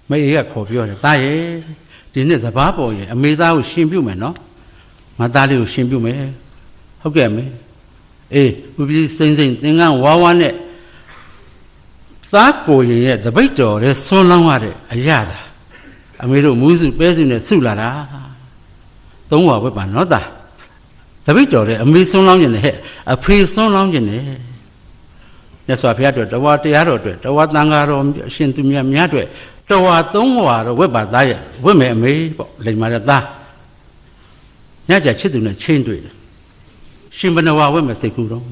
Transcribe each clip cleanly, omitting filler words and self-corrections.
မေရခေါ်ပြောတယ်တာရဲ့ဒီနှစ်စဘာပေါ်ရဲ့အမေသားကိုရှင်ပြုမယ်နော်ငါသားလေးကိုရှင်ပြုမယ်ဟုတ်ကဲ့မေအေးဥပ္ပိစိမ့်စိမ့်သင်္ကန်းဝါဝါနဲ့သားကိုရင်ရဲ့တပိတ်တော်တဲ့ဆွန်းလောင်းရတဲ့အရာသာအမေတို့မူးစုပဲစုနဲ့စုလာတာသုံးဝါဝက်ပါနော်သားတပိတ်တော်တဲ့အမေဆွန်းလောင်းကျင်တယ်ဟဲ့အဖေဆွန်းလောင်းကျင်တယ်မြတ်စွာဘုရားအတွက်တဝါတရားတော်အတွက်တဝါသံဃာတော်အရှင်သူမြတ်များအတွက်တဝါသုံးဝါတော့ဝက်ပါသားရဲ့ဝက်မယ်အမေပေါ့လိမ္မာတဲ့သားညကြချစ်သူနဲ့ချင်းတွေ့တယ်ရှင်ဘဏဝါဝက်မယ်စိတ်ကူတော့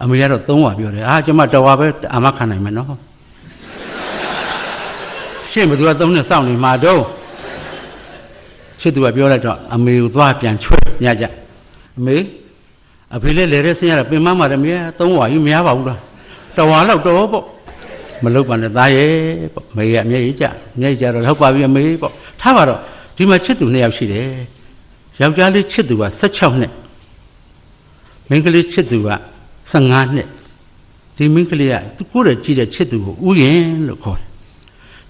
အမေကတော့သုံးဝါပြောတယ်ကျမတဝါပဲအာမခံနိုင်မယ်နော်ရှင်ဘသူကသုံးနဲ့စောင့်နေမှာတော့ချစ်သူကပြောလိုက်တော့အမေကိုသွားပြန်ချွဲညကြအမေအဖေလည်းလဲတဲ့ဆင်းရတာပင်မမှာတယ်မြေသုံးဝါကြီးမရပါဘူးလားတဝါလောက်တော့ပေါ့မလုပ်ပါနဲ့သားရဲ့ပေါ့မေကအမျက်ကြီးကြတော့ဟုတ်ပါပြီအမေပေါ့ထားပါတော့ဒီမှာချစ်သူ2ယောက်ရှိတယ်ယောက်ျားလေးချစ်သူက16နှစ်မိန်းကလေးချစ်သူက15နှစ်ဒီမိန်းကလေးကသူကိုယ်တည်းကြည့်တဲ့ချစ်သူကိုဥယျင်လို့ခေါ်တယ်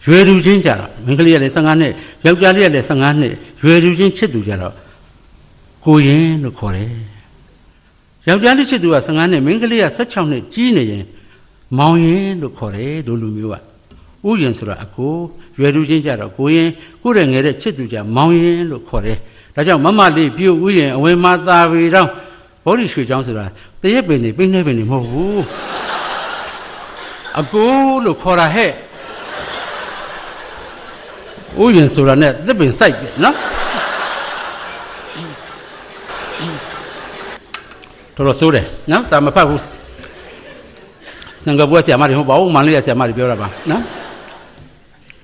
ရွယ်သူချင်းကြတော့မိန်းကလေးကလည်း15နှစ်ယောက်ျားလေးကလည်း15နှစ်ရွယ်သူချင်းချစ်သူကြတော့ကိုယင်လို့ခေါ်တယ်ယောက်ျားလေးချစ်သူက15နှစ်မိန်းကလေးက16နှစ်ကြီးနေရင်မောင်ရင်လို့ခေါ်တယ်တို့လူမျိုးကဥယျင်ဆိုတာအကိုရွယ်သူချင်းကြတော့ကိုရင်ကိုယ်ရဲ့ငယ်တဲ့ချစ်သူကြမောင်ရင်လို့ခေါ်တယ်ဒါကြောင့်မမလေးပြုတ်ဥယျင်အဝင်မှာသာဝေတော့ဘောဓိရွှေချောင်းဆိုတာတရက်ပင်နေပိန်းနေပင်နေမဟုတ်ဘူးအကိုလို့ခေါ်တာဟဲ့ဥယျင်ဆိုတာနဲ့သစ်ပင်စိုက်ပြီနော်တော်စိုးတယ်နော်စာမဖတ်ဘူးစင်ကာပူဆရာမတွေဟောပါဦးမန္တလေးဆရာမတွေပြောတာပါနော်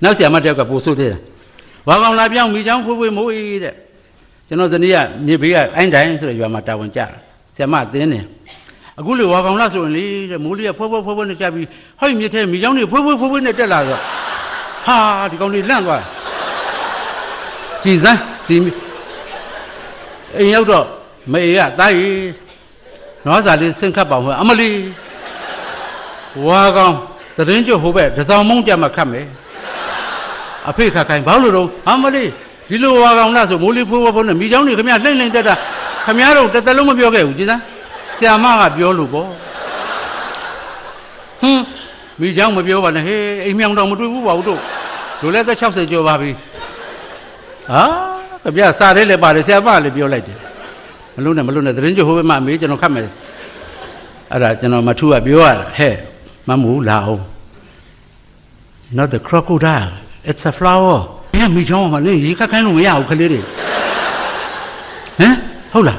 နောက်ဆရာမတယောက်ကပို့ဆိုသေးတယ်ဝါကောင်လာပြောင်းမိချောင်းဖွေးဖွေးမိုးအေးတဲ့ကျွန်တော်ဇနီးကမြေဘေးကအိုင်းတိုင်းဆိုတဲ့ရွာမှာတာဝန်ကျဆရာမသင်းတယ်အခုလေဝါကောင်လာဆိုရင်လေတဲ့မိုးလေးကဖွေးဖွေးနဲ့ကြပြီးဟောမြစ်ထဲမိချောင်းတွေဖွေးနဲ့တက်လာတော့ဟာဒီကောင်လေးလန့်သွားကြည်စမ်းဒီအိမ်ရောက်တော့မေကတားရီနွားစာလေးဆင်းခတ်ပါဦးအမလီဝါကောင်သတင်းကြိုဟိုဘက်တစောင်းမုံကြမှာခတ်မယ်အဖေခတ်ခိုင်းဘာလို့တော့အမလီဒီလိုဝါကောင်လားဆိုမိုးလေးဖိုးနဲ့မိချောင်းတွေခမရလှိမ့်တက်တာခမရတော့တစ်သက်လုံးမပြောခဲ့ဘူးကြည်စမ်းဆရာမကပြောလို့ပေါ့မိချောင်းမပြောပါနဲ့ဟေးအိမ်မြောင်တော့မတွေ့ဘူးပါဘူးတို့လူလည်းသက်60ကျော်ပါပြီခမရစားတယ်လည်းပါတယ်ဆရာမလည်းပြောလိုက်တယ်မလုံးနဲ့သတင်းကြိုဟိုဘက်မှာမေးကျွန်တော်ခတ်မယ်အဲ့ဒါကျွန်တော်မထူးကပြောရဟဲ့မမူလာအောင် not the crocodile it's a flower မိချောင်းမှာလည်းရေခတ်ခိုင်းလို့မရဘူးခလေးတွေဟုတ်လား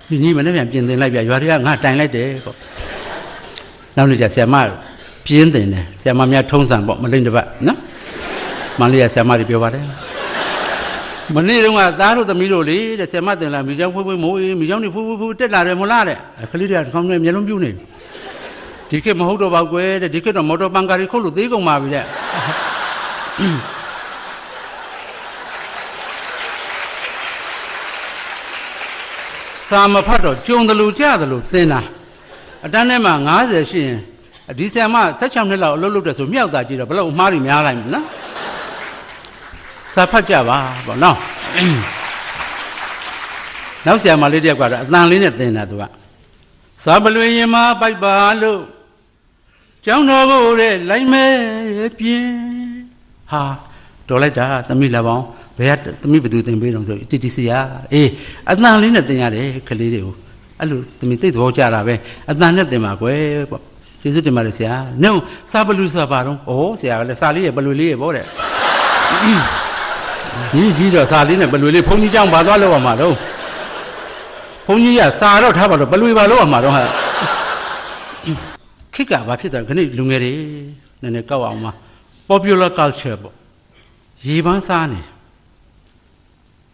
ဒီညီမနဲ့ပြန်ပြင်သင်လိုက်ပြရွာတွေကငါတိုင်လိုက်တယ်ပေါ့နောက်နေ့ကျဆရာမပြင်းတင်တယ်ဆရာမများထုံးစံပေါ့မလိမ့်တပတ်နော်မန္တလေးကဆရာမတွေပြောပါတယ်မနေ့တုန်းကသားတို့သမီးတို့လေတဲ့ဆရာမတင်လာမိချောင်းဖွေးမိုးအေးမိချောင်းတွေဖွေးတက်လာတယ်မလားတဲ့ခလေးတွေကခေါင်းနဲ့မျက်လုံးပြူးနေဒီခေတ်မဟုတ်တော့ပါကွယ်တဲ့ဒီခေတ်တော့မော်တော်ပန်ကာတွေခုတ်လို့သေးကုန်ပါပြီတဲ့စာမဖတ်တော့ကြုံတယ်လို့ကြားတယ်လို့သင်တာအတန်းထဲမှာ90ရှိရင်ဒီဆရာမ16နှစ်လောက်အလုပ်လုပ်တယ်ဆိုမြောက်တာကြည့်တော့ဘယ်လောက်အမှားတွေများလိုက်မလဲနော်စာဖတ်ကြပါပေါ့နော်နောက်ဆရာမလေးတယောက်ကတော့အတန်လေးနဲ့သင်တာသူကစာပလွင်ရင်မပိုက်ပါလို့ကျောင်းတော်ကိုတဲ့လိုက်မဲပြင်းဟာတော်လိုက်တာသမီးလာပေါင်းဘယ်ကသမီးဘယ်သူသင်ပေးတော့ဆိုတီတီစီယာအေးအတန်လေးနဲ့သင်ရတယ်ခလေးတွေကိုအဲ့လိုသမီးသိတဲ့ဘောကြတာပဲအတန်နဲ့သင်ပါကွယ်ပေါ့ကျေးဇူးတင်ပါတယ်ဆရာနင်းစာပလူဆိုတာဘာတော့ဆရာကလည်းစာလေးရဲ့ပလွေလေးရဲ့ပေါ့တဲ့ကြီးတော့စာလေးနဲ့ပလွေလေးဘုန်းကြီးเจ้าဘာသွားလောက်အောင်မှာတော့ဘုန်းကြီးကစာတော့ထားပါတော့ပလွေပါလောက်အောင်မှာတော့ဟာခိကဘာဖြစ်တယ်ခဏလူငယ်တွေနည်းနည်းကောက်အောင်မှာ popular culture ပေါ့ရေပန်းစားနေ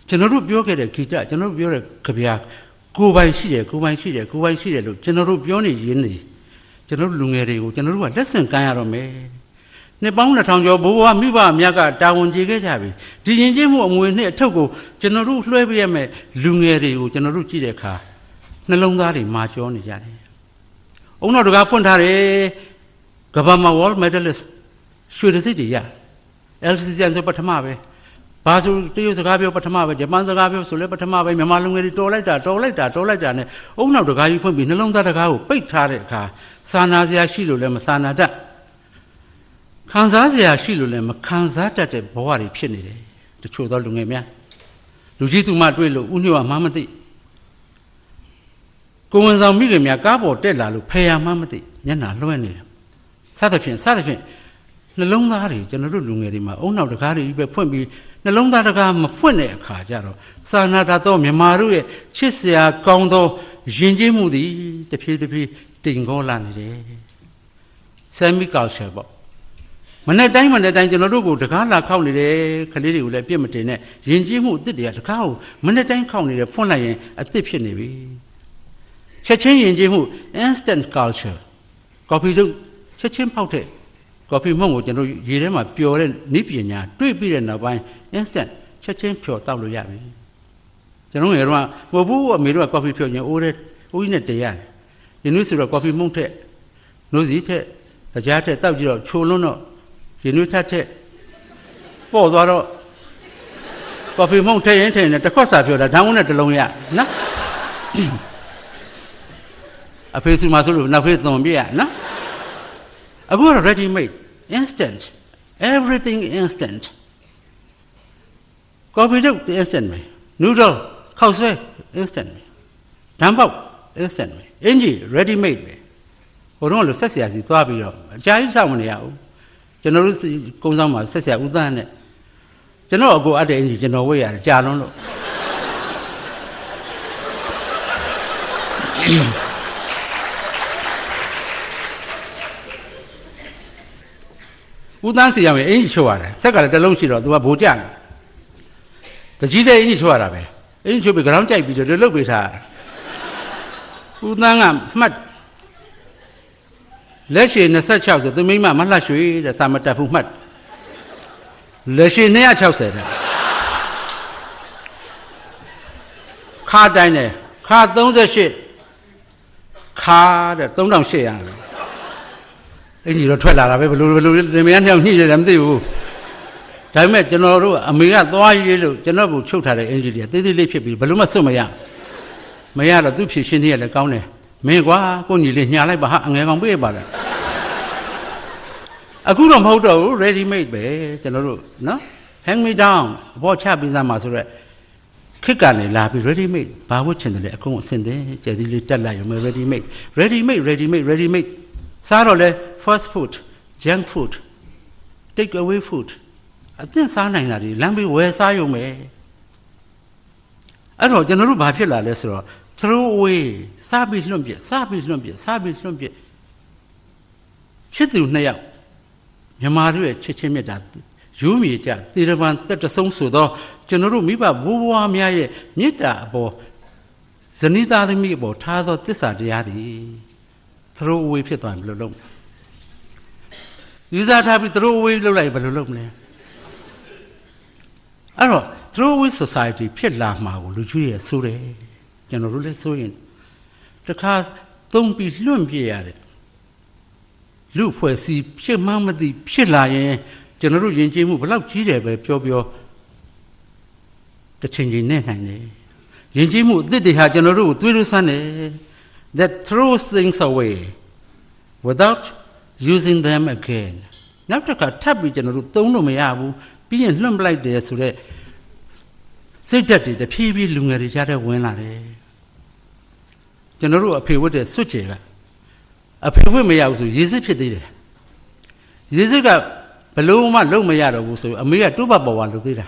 ကျွန်တော်တို့ပြောခဲ့တဲ့ခိတကျွန်တော်တို့ပြောတဲ့ကြပြကိုယ်ပိုင်ရှိတယ်လို့ကျွန်တော်တို့ပြောနေရင်းနေကျွန်တော်တို့လူငယ်တွေကိုကျွန်တော်တို့ကလက်ဆင့်ကမ်းရတော့မယ်နှစ်ပေါင်း2000ကျော်ဘိုးဘွားမိဘအမြတ်ကတာဝန်ကျေခဲ့ကြပြီဒီရင်ကျေးမှုအမွေနှစ်အထုပ်ကိုကျွန်တော်တို့လွှဲပေးရမယ်လူငယ်တွေကိုကျွန်တော်တို့ကြည့်တဲ့အခါနှလုံးသားတွေမာကျောနေကြတယ်အုံတော်တကားဖွင့်ထားတယ်ကမ္ဘာမှာ world medalist ရွှေတံဆိပ်တွေရ LCCN ဆိုပထမပဲဘာဆိုတရုတ်စကားပြောပထမပဲဂျပန်စကားပြောဆိုလဲပထမပဲမြန်မာလူငယ်တွေတော်လိုက်တာနဲ့အုံနောက်တကားကြီးဖွင့်ပြီးနှလုံးသားတကားကိုပိတ်ထားတဲ့အခါစာနာစရာရှိလို့လည်းမစာနာတတ်ခံစားစရာရှိလို့လည်းမခံစားတတ်တဲ့ဘဝတွေဖြစ်နေတယ်တချို့သောလူငယ်များလူကြီးသူမတွေ့လို့ဥညွတ်မှမသိကိုဝန်ဆောင်မိခင်များကားပေါ်တက်လာလို့ဖယ်ရမှမသိမျက်နှာလွှဲနေတယ်စသဖြင့်နှလုံးသားတွေကျွန်တော်တို့လူငယ်တွေမှာအုံနောက်တကားတွေပဲဖွင့်ပြီးနှလုံးသားတကားမဖွင့်တဲ့အခါကျတော့စာနာတတ်သောမြန်မာတို့ရဲ့ချစ်စရာကောင်းသောယဉ်ကျေးမှုသည်တဖြည်းဖြည်းတိမ်ကောလာနေတယ်Semi culture ပေါ့မနေ့တိုင်းကျွန်တော်တို့ကိုတကားလာခောက်နေတယ်ခလေးတွေကိုလည်းပြစ်မတင်နဲ့ယဉ်ကျေးမှုအစ်စ်တွေကတကားကိုမနေ့တိုင်းခောက်နေတယ်ဖွင့်လိုက်ရင်အစ်စ်ဖြစ်နေပြီချက်ချင်းယဉ်ကျေးမှု instant culture coffee တို့ချက်ချင်းဖောက်တဲ့ coffee မုံကိုကျွန်တော်ရေထဲမှာပျော်တဲ့နိပညာတွေ့ပြီးတဲ့နောက်ပိုင်း instant ချက်ချင်းဖြော်တောက်လို့ရပြီကျွန်တော်ငယ်တော့မဟုတ်ဘူးအမေတို့က coffee ဖြော်ရင်အိုးကြီးနဲ့တည်ရတယ်ဒီနေ့ဆိုတော့ coffee မုံထက်နိုးစီထက်တရားထက်တောက်ကြည့်တော့ချိုလွန်းတော့ရင်နွေးထက်ပေါ့သွားတော့ coffee မုံထည့်ရင်နဲ့တစ်ခွက်စာဖြော်တာဓာတ်ဝန်းနဲ့တစ်လုံးရနော်အဖေစုမှာဆိုလို့နောက်ဖေးသွန်ပြရနော်အခုကတော့ ready made instant everything instant coffee တို့ instant ပဲ noodle ခောက်ဆွဲ instant ပဲဓာတ်ပေါက် instant ပဲအင်ကြီး ready made ပဲဟိုတော့လို့ဆက်ဆရာစီသွားပြီးတော့အကြာကြီးစောင့်မနေရဘူးကျွန်တော်တို့ကုန်းဆောင်မှာဆက်ဆရာဦးသန်းနဲ့ကျွန်တော်အကိုအပ်တဲ့အင်ကြီးကျွန်တော်ဝေ့ရတယ်ကြာလုံးလို့ဦးသန်းစီရောက်ရင်အင်ကြီးချိုးရတယ်ဆက်ကလည်းတစ်လုံးရှိတော့ तू ကဘိုးကြတယ်တကြီးတဲ့အင်ကြီးချိုးရတာပဲအင်ကြီးချိုးပြီးကြောင်ကြိုက်ပြီးတော့လှုပ်ပေးထားဦးသန်းကမှတ်လက်ရှိ26ဆိုသူမိမမလှရွှေတဲ့စာမတက်ဘူးမှတ်လက်ရှိ260တဲ့ခါတိုင်းတယ်ခါ38ခါတဲ့3800လို့အင်ကြီးတော့ထွက်လာတာပဲဘယ်လိုလင်မယားနှစ်ယောက်ညှိတယ်မသိဘူးဒါပေမဲ့ကျွန်တော်တို့အမေကသွားရေးလို့ကျွန်တော်ကိုချုပ်ထားတဲ့အင်ကြီးတွေကသေးသေးလေးဖြစ်ပြီးဘယ်လိုမှစွတ်မရတော့သူ့ဖြည့်ရှင်းနေရလဲကောင်းတယ်မင်းကွာကိုညီလေးညာလိုက်ပါဟာအငယ်ကောင်ပေးပါလားအခုတော့မဟုတ်တော့ဘူး ready made ပဲကျွန်တော်တို့နော် hang me down ဘောချပြီးသားမှာဆိုတော့ခစ်ကနေလာပြီး ready made ဘာဝတ်ချင်တယ်လဲအကုန်အစင်တယ်ကျယ်သီးလေးတက်လိုက်ရုံပဲ ready made စားတော့လဲ fast food junk food take away food အသင့်စားနိုင်တာဒီလမ်းပြီးဝယ်စားရုံပဲအဲ့တော့ကျွန်တော်တို့ဘာဖြစ်လာလဲဆိုတော့throw away စားပြီးလွန့်ပြစ်ဖြစ်သူနှစ်ယောက်မြန်မာတို့ရဲ့ချစ်ချင်းမြတ်တာယူမြေကြသေရပံတက်တဆုံးဆိုတော့ကျွန်တော်တို့မိဘဘိုးဘွားများရဲ့မေတ္တာအပေါ်ဇနီးသားသမီးအပေါ်ထားသောတစ္ဆာတရားတွေ throw away ဖြစ်သွားရင်ဘယ်လိုလုပ်ယူစားထားပြီး throw away လုပ်လိုက်ဘယ်လိုလုပ်မလဲအဲ့တော့ throw away society ဖြစ်လာမှာကိုလူကြီးရဲ့ဆိုတယ်ကျွန်တော်တို့လည်းဆိုရင်တခါသုံးပြီးလွန့်ပြရတယ်လူဖွဲ့စီဖြစ်မှမသိဖြစ်လာရင်ကျွန်တော်တို့ယဉ်ကျေးမှုဘလောက်ကြီးတယ်ပဲပြောတစ်ချိန်နဲ့နိုင်တယ်ယဉ်ကျေးမှုအသစ်တွေဟာကျွန်တော်တို့ကိုသွေးလို့ဆန်းတယ် that throws things away without using them again နောက်တစ်ခါထပ်ပြီးကျွန်တော်တို့သုံးလို့မရဘူးပြီးရင်လွန့်ပလိုက်တယ်ဆိုတော့စိတ်ဓာတ်တွေတဖြည်းဖြည်းလူငယ်တွေကြားထဲဝင်လာတယ်ကျွန်တော်တို့အဖေဝတ်တဲ့စွတ်ကျေကအဖေဝတ်မရဘူးဆိုရေစစ်ဖြစ်သေးတယ်ရေစစ်ကဘလို့မှလုံမရတော့ဘူးဆိုအမေကတူဘပေါ်ဝါလုပ်သေးတာ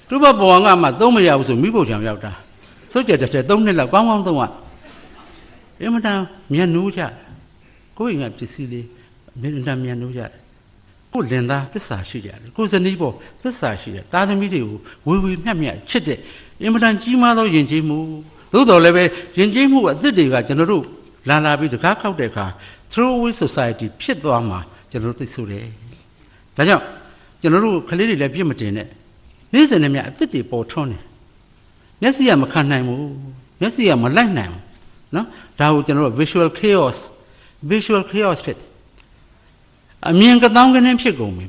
တူဘပေါ်ဝါကမှသုံးမရဘူးဆိုမိဖို့ချံရောက်တာစွတ်ကျေတစ်ထက်3နှစ်လောက်ကောင်းသုံးအင်မတန်မြန်နိုးကြကိုယ့်ရင်ကပစ္စည်းလေးအင်မတန်မြန်နိုးကြကိုလင်သားသစ္စာရှိကြတယ်ကိုဇနီးပေါ်သစ္စာရှိတယ်သားသမီးတွေကိုဝေဝေမျှမျှချစ်တဲ့အင်မတန်ကြီးမားသောယဉ်ကျေးမှုသို့တော်လည်းပဲယဉ်ကျေးမှုအသစ်တွေကကျွန်တော်တို့လာပြီးတကားခောက်တဲ့အခါ throw away society ဖြစ်သွားမှာကျွန်တော်တို့သိဆိုတယ်ဒါကြောင့်ကျွန်တော်တို့ကလေးတွေလည်းပြစ်မတင်နဲ့နေ့စဉ်နဲ့မြအသစ်တွေပေါ်ထွန်းတယ်မျက်စိကမခံနိုင်ဘူးမျက်စိကမလိုက်နိုင်ဘူးနော်ဒါကိုကျွန်တော်တို့ visual chaos ဖြစ်အမြင်ကတောင်းကနေဖြစ်ကုန်ပြီ